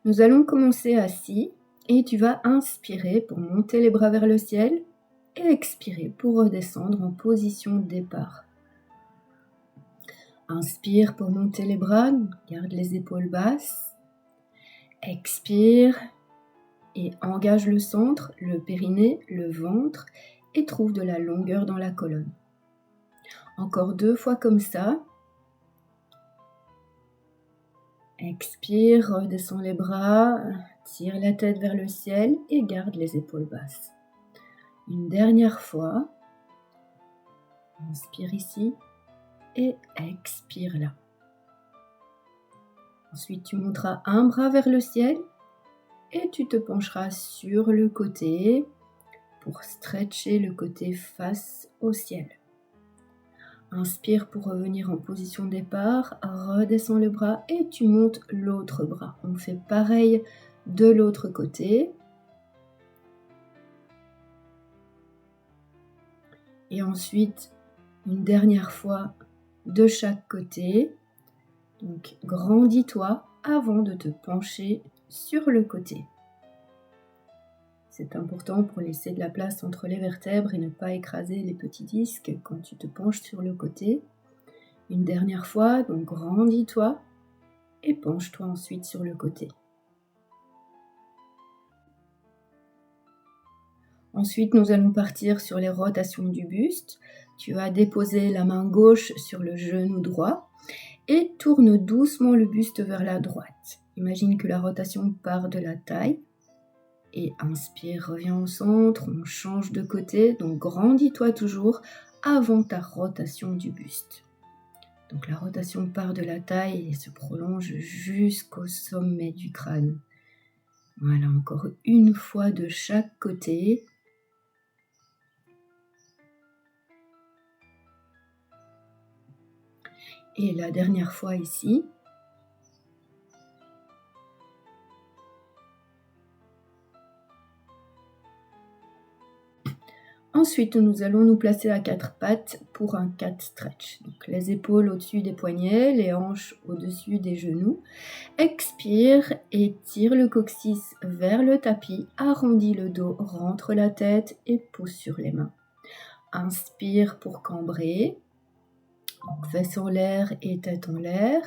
Nous allons commencer assis et tu vas inspirer pour monter les bras vers le ciel et expirer pour redescendre en position de départ. Inspire pour monter les bras, garde les épaules basses. Expire et engage le centre, le périnée, le ventre et trouve de la longueur dans la colonne. Encore 2 fois comme ça. Expire, redescends les bras, tire la tête vers le ciel et garde les épaules basses. Une dernière fois. Inspire ici et expire là. Ensuite, tu monteras un bras vers le ciel et tu te pencheras sur le côté pour stretcher le côté face au ciel. Inspire pour revenir en position de départ, redescends le bras et tu montes l'autre bras. On fait pareil de l'autre côté. Et ensuite, une dernière fois de chaque côté. Donc, grandis-toi avant de te pencher sur le côté. C'est important pour laisser de la place entre les vertèbres et ne pas écraser les petits disques quand tu te penches sur le côté. Une dernière fois, donc grandis-toi et penche-toi ensuite sur le côté. Ensuite, nous allons partir sur les rotations du buste. Tu vas déposer la main gauche sur le genou droit et tourne doucement le buste vers la droite. Imagine que la rotation part de la taille. Et inspire, reviens au centre, on change de côté, donc grandis-toi toujours avant ta rotation du buste. Donc la rotation part de la taille et se prolonge jusqu'au sommet du crâne. Voilà, encore une fois de chaque côté. Et la dernière fois ici. Ensuite, nous allons nous placer à 4 pattes pour un cat stretch. Donc, les épaules au-dessus des poignets, les hanches au-dessus des genoux. Expire et tire le coccyx vers le tapis, arrondis le dos, rentre la tête et pousse sur les mains. Inspire pour cambrer. Donc, fesses en l'air et tête en l'air.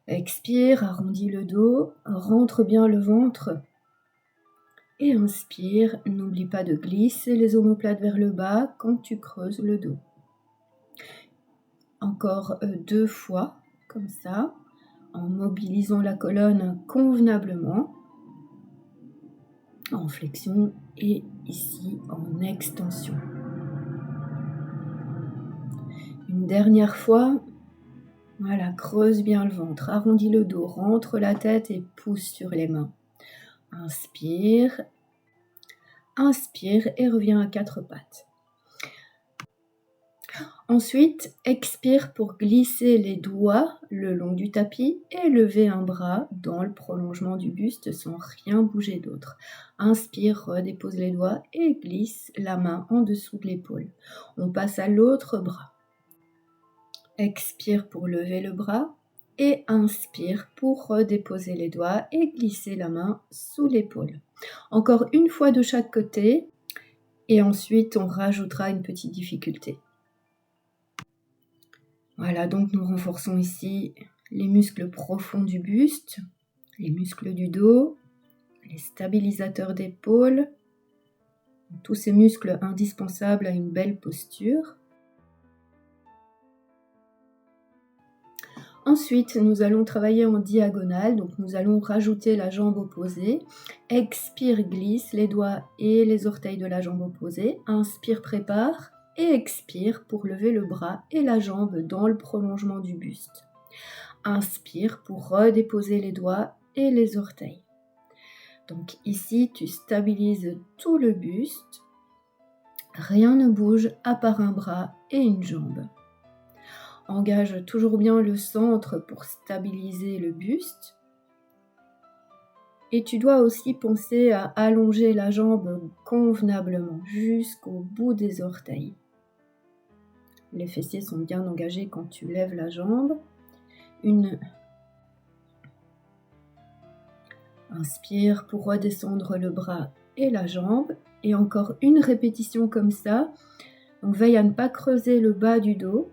Expire, arrondis le dos, rentre bien le ventre. Et inspire, n'oublie pas de glisser les omoplates vers le bas quand tu creuses le dos. Encore 2 fois, comme ça, en mobilisant la colonne convenablement, en flexion et ici en extension. Une dernière fois, voilà, creuse bien le ventre, arrondis le dos, rentre la tête et pousse sur les mains. Inspire. Inspire et reviens à 4 pattes. Ensuite, expire pour glisser les doigts le long du tapis et lever un bras dans le prolongement du buste sans rien bouger d'autre. Inspire, redépose les doigts et glisse la main en dessous de l'épaule. On passe à l'autre bras. Expire pour lever le bras et inspire pour redéposer les doigts et glisser la main sous l'épaule. Encore une fois de chaque côté et ensuite on rajoutera une petite difficulté. Voilà, donc nous renforçons ici les muscles profonds du buste, les muscles du dos, les stabilisateurs d'épaule, tous ces muscles indispensables à une belle posture. Ensuite, nous allons travailler en diagonale, donc nous allons rajouter la jambe opposée. Expire, glisse les doigts et les orteils de la jambe opposée. Inspire, prépare et expire pour lever le bras et la jambe dans le prolongement du buste. Inspire pour redéposer les doigts et les orteils. Donc ici, tu stabilises tout le buste. Rien ne bouge à part un bras et une jambe. Engage toujours bien le centre pour stabiliser le buste. Et tu dois aussi penser à allonger la jambe convenablement jusqu'au bout des orteils. Les fessiers sont bien engagés quand tu lèves la jambe. Une Inspire pour redescendre le bras et la jambe. Et encore une répétition comme ça. Donc veille à ne pas creuser le bas du dos.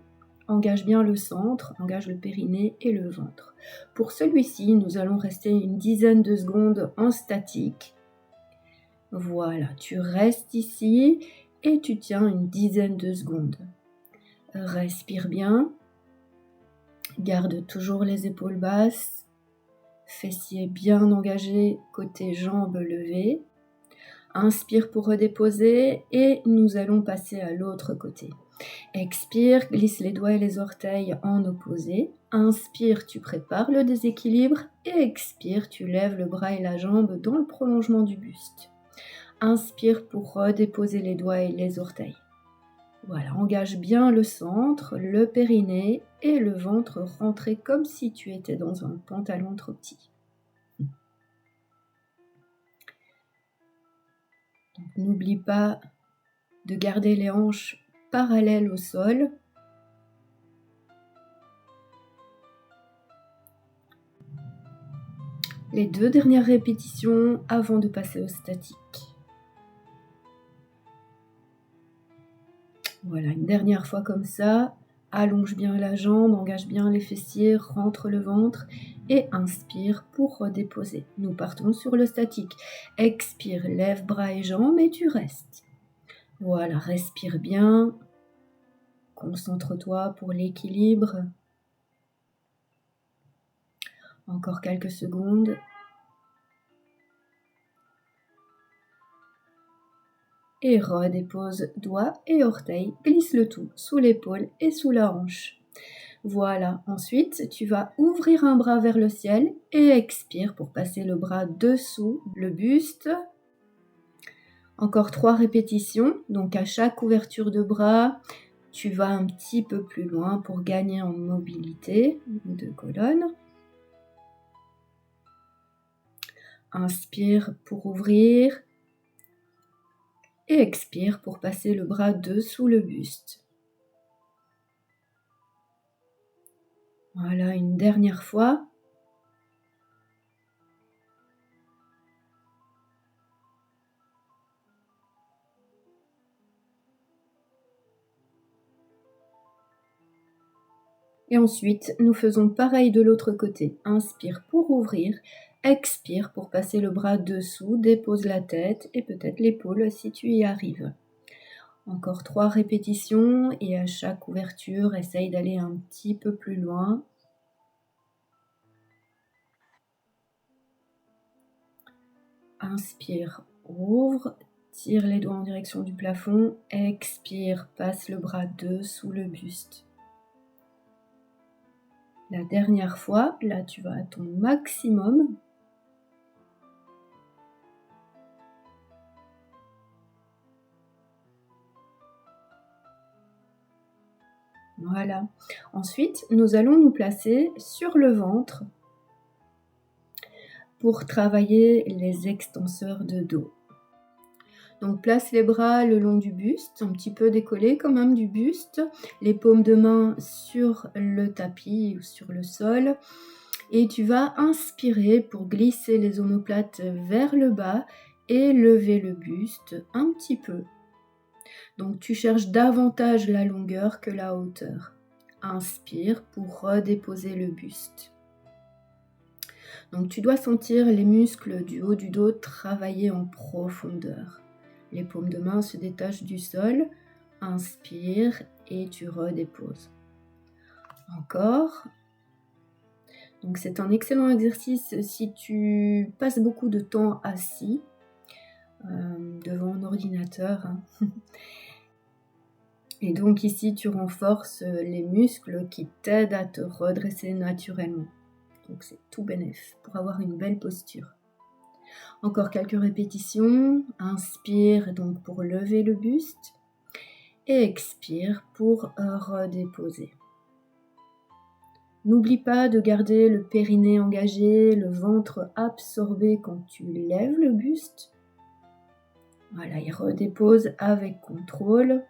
Engage bien le centre, engage le périnée et le ventre. Pour celui-ci, nous allons rester une dizaine de secondes en statique. Voilà, tu restes ici et tu tiens une dizaine de secondes. Respire bien. Garde toujours les épaules basses. Fessiers bien engagés, côté jambes levées. Inspire pour redéposer et nous allons passer à l'autre côté. Expire, glisse les doigts et les orteils en opposé. Inspire, tu prépares le déséquilibre et expire, tu lèves le bras et la jambe dans le prolongement du buste. Inspire pour redéposer les doigts et les orteils. Voilà, engage bien le centre, le périnée et le ventre rentré comme si tu étais dans un pantalon trop petit. N'oublie pas de garder les hanches parallèles au sol. Les 2 dernières répétitions avant de passer au statique. Voilà, une dernière fois comme ça. Allonge bien la jambe, engage bien les fessiers, rentre le ventre et inspire pour redéposer. Nous partons sur le statique. Expire, lève bras et jambes et tu restes. Voilà, respire bien. Concentre-toi pour l'équilibre. Encore quelques secondes. Et redépose doigts et orteils, glisse le tout sous l'épaule et sous la hanche. Voilà, ensuite tu vas ouvrir un bras vers le ciel et expire pour passer le bras dessous le buste. Encore 3 répétitions, donc à chaque ouverture de bras, tu vas un petit peu plus loin pour gagner en mobilité de colonne. Inspire pour ouvrir. Et expire pour passer le bras dessous le buste. Voilà, une dernière fois. Et ensuite, nous faisons pareil de l'autre côté. Inspire pour ouvrir, expire pour passer le bras dessous, dépose la tête et peut-être l'épaule si tu y arrives. Encore 3 répétitions et à chaque ouverture, essaye d'aller un petit peu plus loin. Inspire, ouvre, tire les doigts en direction du plafond, expire, passe le bras dessous le buste. La dernière fois, là tu vas à ton maximum. Voilà. Ensuite, nous allons nous placer sur le ventre pour travailler les extenseurs de dos. Donc place les bras le long du buste, un petit peu décollé quand même du buste, les paumes de main sur le tapis ou sur le sol. Et tu vas inspirer pour glisser les omoplates vers le bas et lever le buste un petit peu. Donc tu cherches davantage la longueur que la hauteur. Inspire pour redéposer le buste. Donc tu dois sentir les muscles du haut du dos travailler en profondeur. Les paumes de main se détachent du sol. Inspire et tu redéposes. Encore. Donc c'est un excellent exercice si tu passes beaucoup de temps assis devant un ordinateur. Et donc ici tu renforces les muscles qui t'aident à te redresser naturellement. Donc c'est tout bénef pour avoir une belle posture. Encore quelques répétitions. Inspire donc pour lever le buste et expire pour redéposer. N'oublie pas de garder le périnée engagé, le ventre absorbé quand tu lèves le buste. Voilà, il redépose avec contrôle.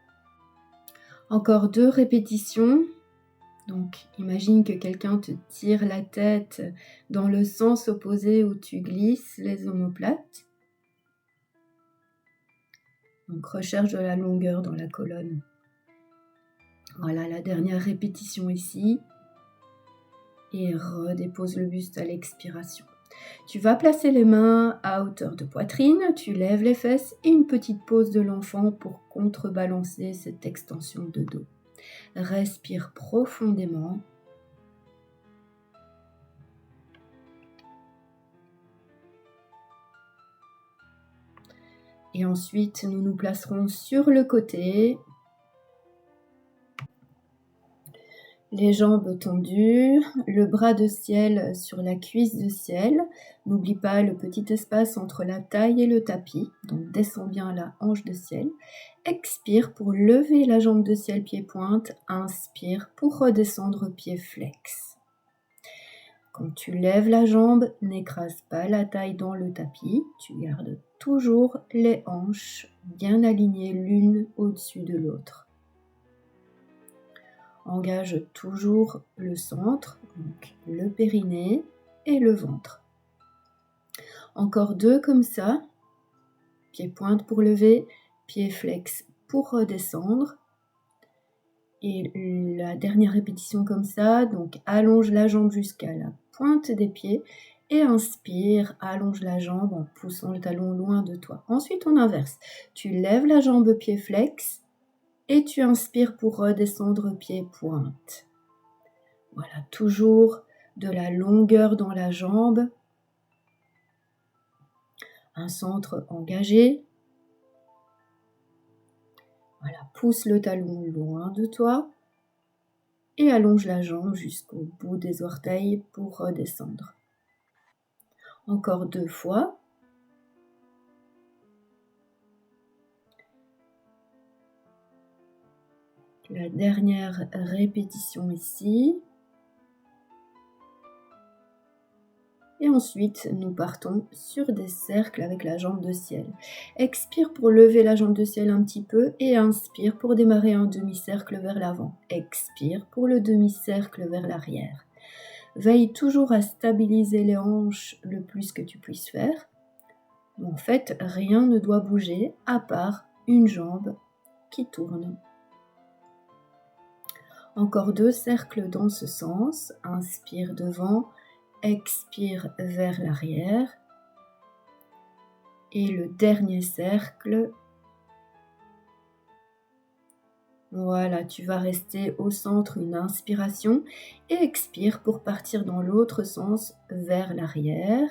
Encore 2 répétitions. Donc, imagine que quelqu'un te tire la tête dans le sens opposé où tu glisses les omoplates. Donc, recherche de la longueur dans la colonne. Voilà, la dernière répétition ici. Et redépose le buste à l'expiration. Tu vas placer les mains à hauteur de poitrine, tu lèves les fesses et une petite pause de l'enfant pour contrebalancer cette extension de dos. Respire profondément. Et ensuite, nous nous placerons sur le côté. Les jambes tendues, le bras de ciel sur la cuisse de ciel. N'oublie pas le petit espace entre la taille et le tapis. Donc descends bien la hanche de ciel. Expire pour lever la jambe de ciel pied-pointe. Inspire pour redescendre pied flex. Quand tu lèves la jambe, n'écrase pas la taille dans le tapis. Tu gardes toujours les hanches bien alignées l'une au-dessus de l'autre. Engage toujours le centre, donc le périnée et le ventre. Encore 2 comme ça. Pied pointe pour lever, pied flex pour redescendre. Et la dernière répétition comme ça, donc allonge la jambe jusqu'à la pointe des pieds et inspire, allonge la jambe en poussant le talon loin de toi. Ensuite on inverse. Tu lèves la jambe pied flex et tu inspires pour redescendre pied pointe. Voilà, toujours de la longueur dans la jambe, un centre engagé. Voilà, pousse le talon loin de toi et allonge la jambe jusqu'au bout des orteils pour redescendre. Encore 2 fois. La dernière répétition ici. Et ensuite, nous partons sur des cercles avec la jambe de ciel. Expire pour lever la jambe de ciel un petit peu et inspire pour démarrer un demi-cercle vers l'avant. Expire pour le demi-cercle vers l'arrière. Veille toujours à stabiliser les hanches le plus que tu puisses faire. En fait, rien ne doit bouger à part une jambe qui tourne. Encore 2 cercles dans ce sens. Inspire devant. Expire vers l'arrière. Et le dernier cercle. Voilà, tu vas rester au centre une inspiration et expire pour partir dans l'autre sens vers l'arrière.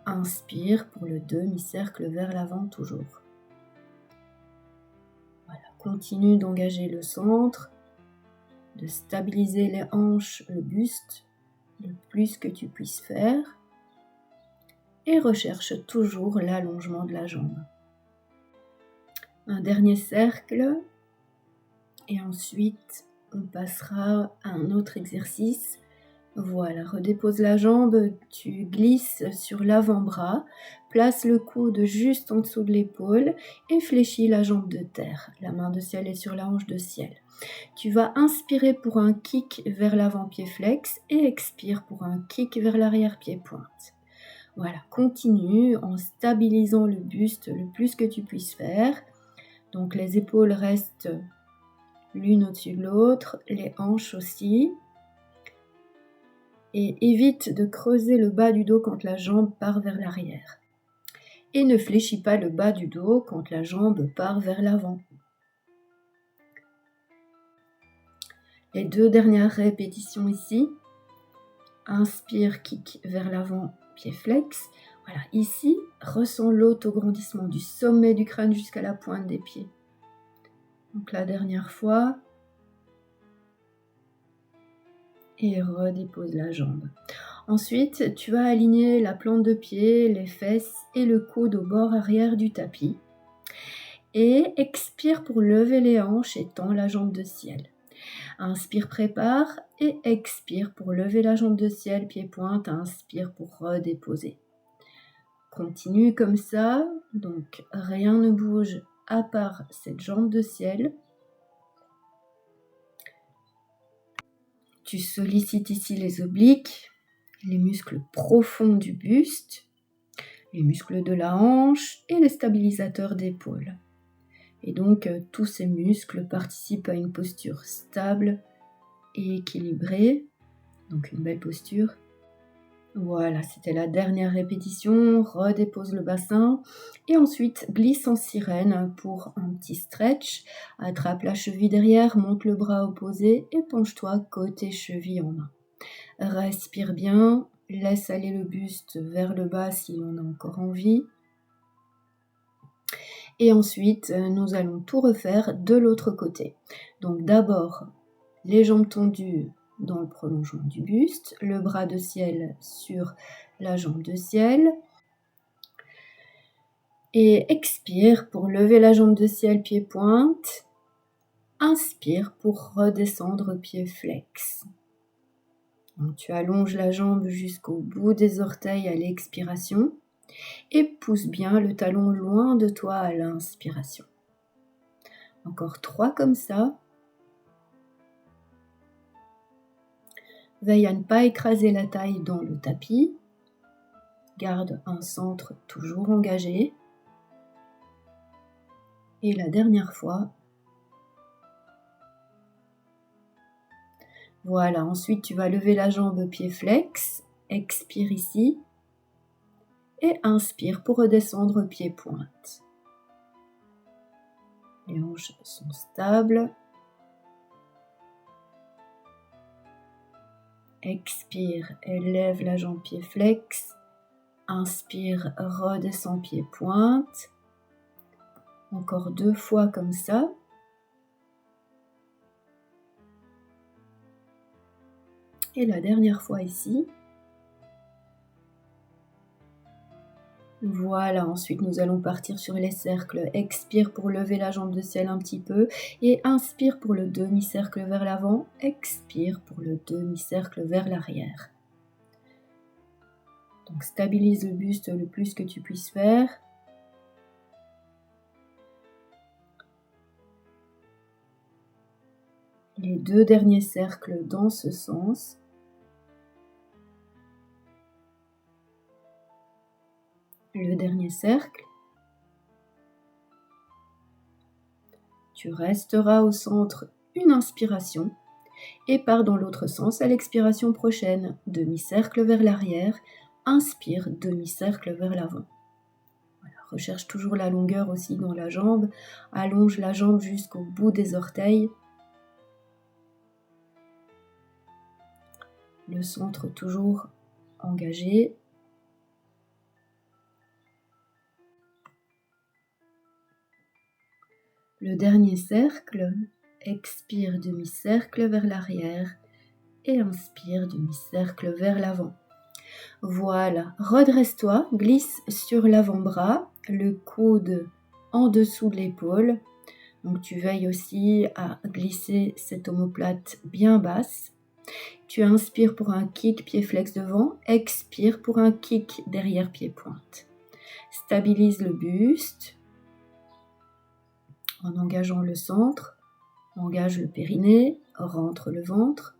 Inspire pour le demi-cercle vers l'avant toujours. Voilà, continue d'engager le centre, de stabiliser les hanches, le buste, le plus que tu puisses faire. Et recherche toujours l'allongement de la jambe. Un dernier cercle. Et ensuite, on passera à un autre exercice. Voilà, redépose la jambe, tu glisses sur l'avant-bras, place le coude juste en dessous de l'épaule et fléchis la jambe de terre. La main de ciel est sur la hanche de ciel. Tu vas inspirer pour un kick vers l'avant pied flex et expire pour un kick vers l'arrière pied pointe. Voilà, continue en stabilisant le buste le plus que tu puisses faire. Donc les épaules restent l'une au-dessus de l'autre, les hanches aussi. Et évite de creuser le bas du dos quand la jambe part vers l'arrière. Et ne fléchis pas le bas du dos quand la jambe part vers l'avant. Les 2 dernières répétitions ici. Inspire, kick vers l'avant, pied flex. Voilà, ici, ressens l'autograndissement du sommet du crâne jusqu'à la pointe des pieds. Donc la dernière fois. Et redépose la jambe. Ensuite, tu vas aligner la plante de pied, les fesses et le coude au bord arrière du tapis. Et expire pour lever les hanches et tends la jambe de ciel. Inspire, prépare et expire pour lever la jambe de ciel, pied-pointe. Inspire pour redéposer. Continue comme ça, donc rien ne bouge à part cette jambe de ciel. Tu sollicites ici les obliques, les muscles profonds du buste, les muscles de la hanche et les stabilisateurs d'épaule. Et donc, tous ces muscles participent à une posture stable et équilibrée. Donc, une belle posture. Voilà, c'était la dernière répétition. Redépose le bassin. Et ensuite, glisse en sirène pour un petit stretch. Attrape la cheville derrière, monte le bras opposé et penche-toi côté cheville en main. Respire bien. Laisse aller le buste vers le bas si l'on a encore envie. Et ensuite, nous allons tout refaire de l'autre côté. Donc d'abord, les jambes tendues dans le prolongement du buste, le bras de ciel sur la jambe de ciel. Et expire pour lever la jambe de ciel, pied pointe. Inspire pour redescendre, pied flex. Donc, tu allonges la jambe jusqu'au bout des orteils à l'expiration. Et pousse bien le talon loin de toi à l'inspiration. Encore 3 comme ça. Veille à ne pas écraser la taille dans le tapis. Garde un centre toujours engagé. Et la dernière fois. Voilà, ensuite tu vas lever la jambe pied flex. Expire ici. Et inspire pour redescendre pied pointe. Les hanches sont stables. Expire, élève la jambe pied flex. Inspire, redescend pied pointe. Encore 2 fois comme ça. Et la dernière fois ici. Voilà, ensuite nous allons partir sur les cercles. Expire pour lever la jambe de ciel un petit peu et inspire pour le demi-cercle vers l'avant. Expire pour le demi-cercle vers l'arrière. Donc stabilise le buste le plus que tu puisses faire. Les 2 derniers cercles dans ce sens. Le dernier cercle. Tu resteras au centre une inspiration et pars dans l'autre sens à l'expiration prochaine. Demi-cercle vers l'arrière, inspire, demi-cercle vers l'avant. Voilà, recherche toujours la longueur aussi dans la jambe, allonge la jambe jusqu'au bout des orteils. Le centre toujours engagé. Le dernier cercle, expire demi-cercle vers l'arrière et inspire demi-cercle vers l'avant. Voilà, redresse-toi, glisse sur l'avant-bras, le coude en dessous de l'épaule. Donc tu veilles aussi à glisser cette omoplate bien basse. Tu inspires pour un kick pied flex devant, expire pour un kick derrière pied pointe. Stabilise le buste en engageant le centre, engage le périnée, rentre le ventre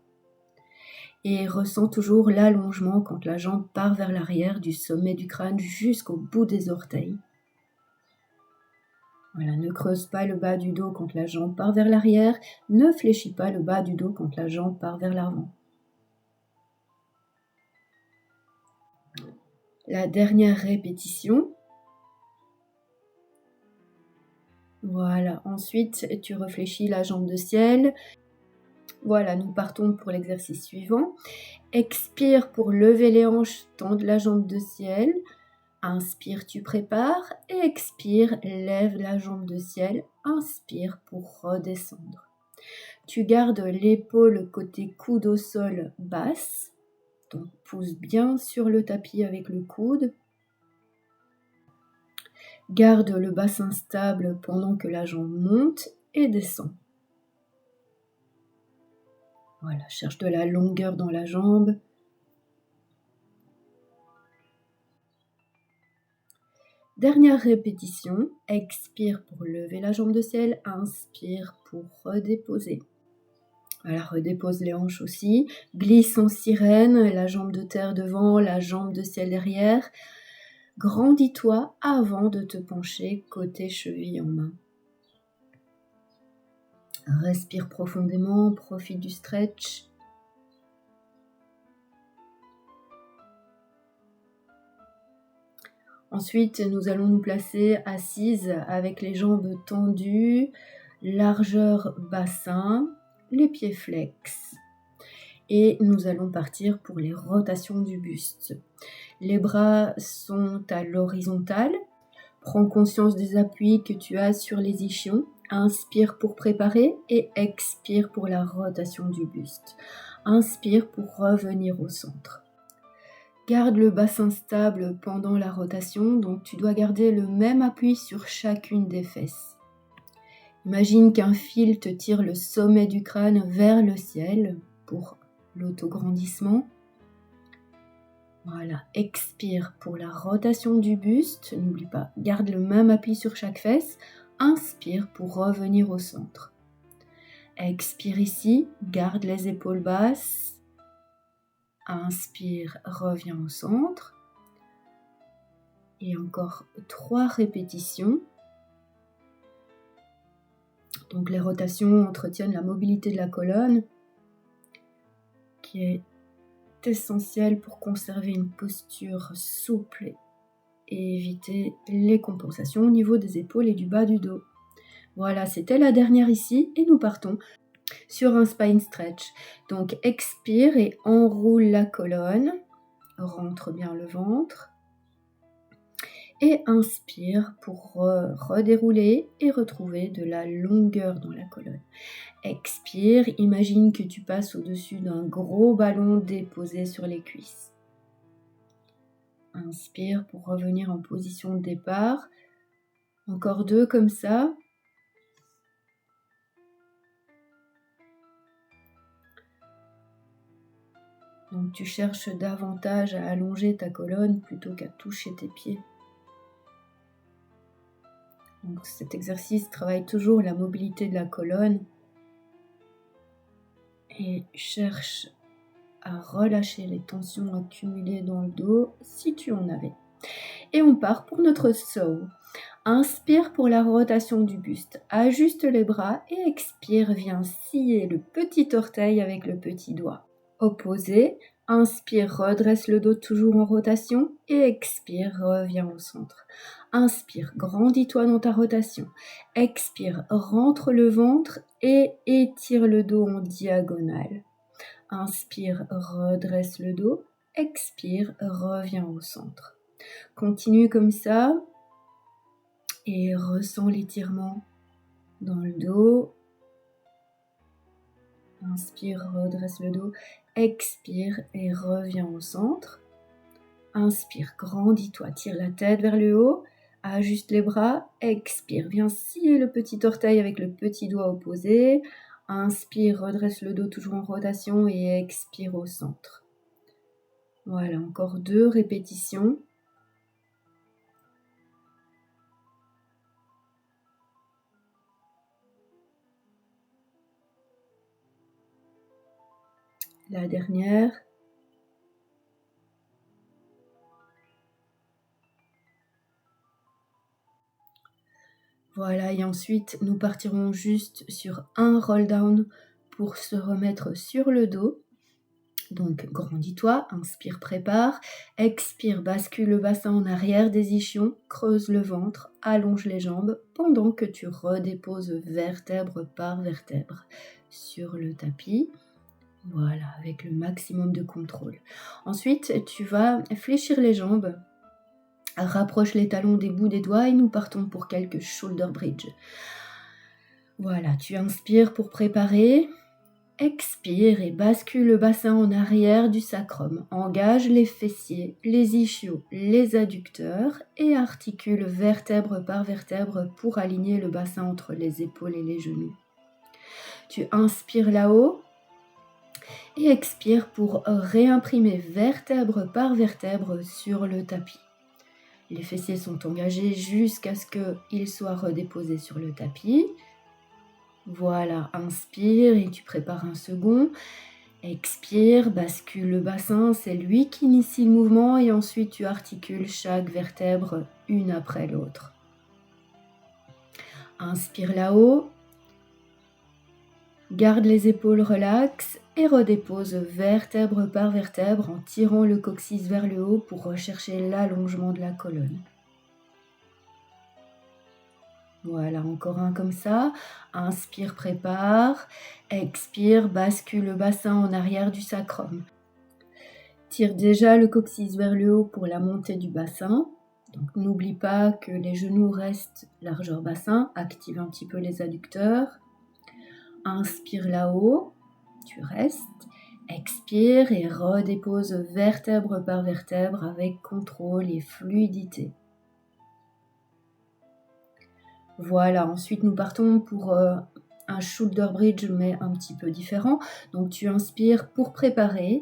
et ressens toujours l'allongement quand la jambe part vers l'arrière du sommet du crâne jusqu'au bout des orteils. Voilà, ne creuse pas le bas du dos quand la jambe part vers l'arrière, ne fléchis pas le bas du dos quand la jambe part vers l'avant. La dernière répétition. Voilà, ensuite tu réfléchis la jambe de ciel. Voilà, nous partons pour l'exercice suivant. Expire pour lever les hanches, tendre la jambe de ciel. Inspire, tu prépares. Et expire, lève la jambe de ciel. Inspire pour redescendre. Tu gardes l'épaule côté coude au sol basse. Donc pousse bien sur le tapis avec le coude. Garde le bassin stable pendant que la jambe monte et descend. Voilà, cherche de la longueur dans la jambe. Dernière répétition, expire pour lever la jambe de ciel, inspire pour redéposer. Voilà, redépose les hanches aussi. Glisse en sirène, la jambe de terre devant, la jambe de ciel derrière. Grandis-toi avant de te pencher côté cheville en main. Respire profondément, profite du stretch. Ensuite, nous allons nous placer assises avec les jambes tendues, largeur bassin, les pieds flex. Et nous allons partir pour les rotations du buste. Les bras sont à l'horizontale. Prends conscience des appuis que tu as sur les ischions. Inspire pour préparer et expire pour la rotation du buste. Inspire pour revenir au centre. Garde le bassin stable pendant la rotation, donc tu dois garder le même appui sur chacune des fesses. Imagine qu'un fil te tire le sommet du crâne vers le ciel pour l'autograndissement. Voilà, expire pour la rotation du buste, n'oublie pas, garde le même appui sur chaque fesse, inspire pour revenir au centre. Expire ici, garde les épaules basses, inspire, reviens au centre. Et encore 3 répétitions. Donc les rotations entretiennent la mobilité de la colonne, qui est essentielle pour conserver une posture souple et éviter les compensations au niveau des épaules et du bas du dos. Voilà, c'était la dernière ici et nous partons sur un spine stretch. Donc expire et enroule la colonne, rentre bien le ventre et inspire pour redérouler et retrouver de la longueur dans la colonne. Expire, imagine que tu passes au-dessus d'un gros ballon déposé sur les cuisses. Inspire pour revenir en position de départ. Encore 2 comme ça. Donc tu cherches davantage à allonger ta colonne plutôt qu'à toucher tes pieds. Donc cet exercice travaille toujours la mobilité de la colonne et cherche à relâcher les tensions accumulées dans le dos si tu en avais. Et on part pour notre saut. Inspire pour la rotation du buste, ajuste les bras et expire, viens scier le petit orteil avec le petit doigt. Opposé, inspire, redresse le dos toujours en rotation et expire, reviens au centre. Inspire, grandis-toi dans ta rotation. Expire, rentre le ventre et étire le dos en diagonale. Inspire, redresse le dos. Expire, reviens au centre. Continue comme ça et ressens l'étirement dans le dos. Inspire, redresse le dos. Expire et reviens au centre. Inspire, grandis-toi, tire la tête vers le haut. Ajuste les bras. Expire, viens scier le petit orteil avec le petit doigt opposé. Inspire, redresse le dos toujours en rotation et expire au centre. Voilà, encore 2 répétitions. La dernière. Voilà, et ensuite nous partirons juste sur un roll down pour se remettre sur le dos. Donc grandis-toi, inspire, prépare, expire, bascule le bassin en arrière des ischions, creuse le ventre, allonge les jambes pendant que tu redéposes vertèbre par vertèbre sur le tapis. Voilà, avec le maximum de contrôle. Ensuite, tu vas fléchir les jambes. Rapproche les talons des bouts des doigts et nous partons pour quelques shoulder bridge. Voilà, tu inspires pour préparer. Expire et bascule le bassin en arrière du sacrum. Engage les fessiers, les ischios, les adducteurs et articule vertèbre par vertèbre pour aligner le bassin entre les épaules et les genoux. Tu inspires là-haut et expire pour réimprimer vertèbre par vertèbre sur le tapis. Les fessiers sont engagés jusqu'à ce qu'ils soient redéposés sur le tapis. Voilà, inspire et tu prépares un second. Expire, bascule le bassin, c'est lui qui initie le mouvement et ensuite tu articules chaque vertèbre une après l'autre. Inspire là-haut, garde les épaules relaxes et redépose vertèbre par vertèbre en tirant le coccyx vers le haut pour rechercher l'allongement de la colonne. Voilà, encore un comme ça. Inspire, prépare. Expire, bascule le bassin en arrière du sacrum. Tire déjà le coccyx vers le haut pour la montée du bassin. Donc n'oublie pas que les genoux restent largeur bassin. Active un petit peu les adducteurs. Inspire là-haut. Tu restes. Expire et redépose vertèbre par vertèbre avec contrôle et fluidité. Voilà, ensuite nous partons pour un shoulder bridge mais un petit peu différent. Donc tu inspires pour préparer,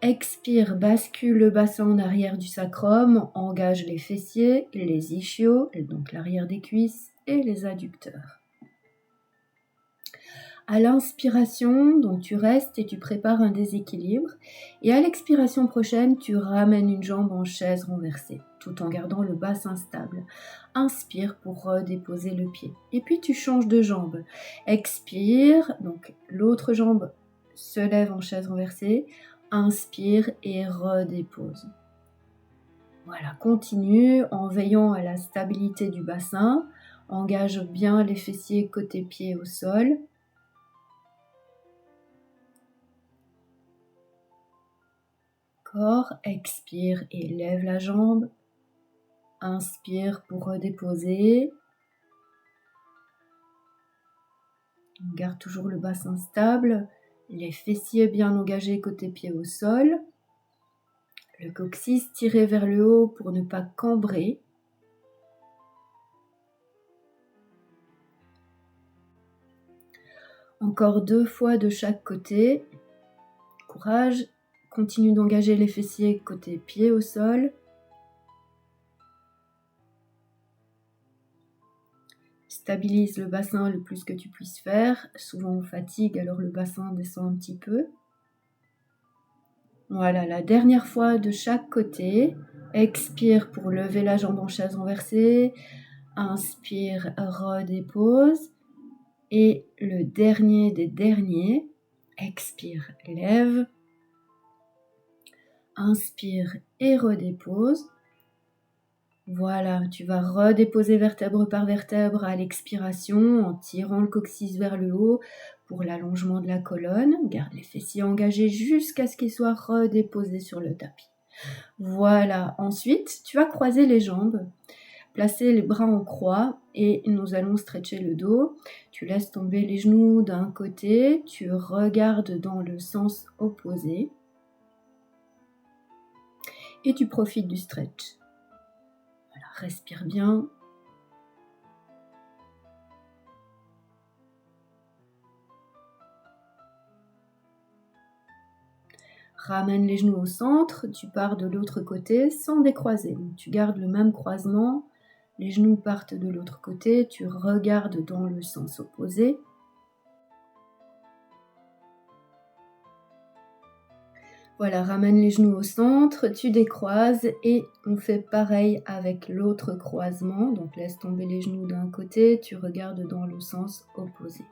expire, bascule le bassin en arrière du sacrum, engage les fessiers, les ischios, donc l'arrière des cuisses et les adducteurs. À l'inspiration, donc tu restes et tu prépares un déséquilibre. Et à l'expiration prochaine, tu ramènes une jambe en chaise renversée, tout en gardant le bassin stable. Inspire pour redéposer le pied. Et puis tu changes de jambe. Expire, donc l'autre jambe se lève en chaise renversée. Inspire et redépose. Voilà, continue en veillant à la stabilité du bassin. Engage bien les fessiers côté pied au sol. Corps, expire et lève la jambe. Inspire pour redéposer. On garde toujours le bassin stable, les fessiers bien engagés côté pied au sol. Le coccyx tiré vers le haut pour ne pas cambrer. Encore 2 fois de chaque côté. Courage. Continue d'engager les fessiers côté pied au sol. Stabilise le bassin le plus que tu puisses faire. Souvent on fatigue, alors le bassin descend un petit peu. Voilà, la dernière fois de chaque côté. Expire pour lever la jambe en chaise renversée. Inspire, redépose. Et le dernier des derniers. Expire, lève. Inspire et redépose. Voilà, tu vas redéposer vertèbre par vertèbre à l'expiration en tirant le coccyx vers le haut pour l'allongement de la colonne. Garde les fessiers engagés jusqu'à ce qu'ils soient redéposés sur le tapis. Voilà, ensuite tu vas croiser les jambes, placer les bras en croix et nous allons stretcher le dos. Tu laisses tomber les genoux d'un côté, tu regardes dans le sens opposé et tu profites du stretch. Voilà, respire bien. Ramène les genoux au centre, tu pars de l'autre côté sans décroiser. Donc, tu gardes le même croisement, les genoux partent de l'autre côté, tu regardes dans le sens opposé. Voilà, ramène les genoux au centre, tu décroises et on fait pareil avec l'autre croisement. Donc laisse tomber les genoux d'un côté, tu regardes dans le sens opposé.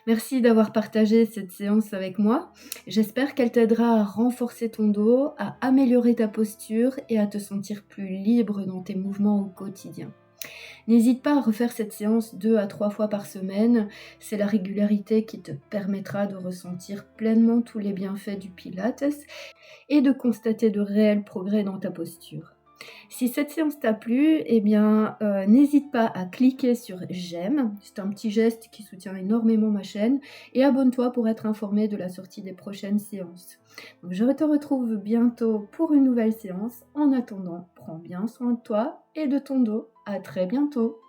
Merci d'avoir partagé cette séance avec moi. J'espère qu'elle t'aidera à renforcer ton dos, à améliorer ta posture et à te sentir plus libre dans tes mouvements au quotidien. N'hésite pas à refaire cette séance 2 à 3 fois par semaine. C'est la régularité qui te permettra de ressentir pleinement tous les bienfaits du Pilates et de constater de réels progrès dans ta posture. Si cette séance t'a plu, n'hésite pas à cliquer sur j'aime, c'est un petit geste qui soutient énormément ma chaîne, et abonne-toi pour être informé de la sortie des prochaines séances. Donc, je te retrouve bientôt pour une nouvelle séance. En attendant, prends bien soin de toi et de ton dos. À très bientôt.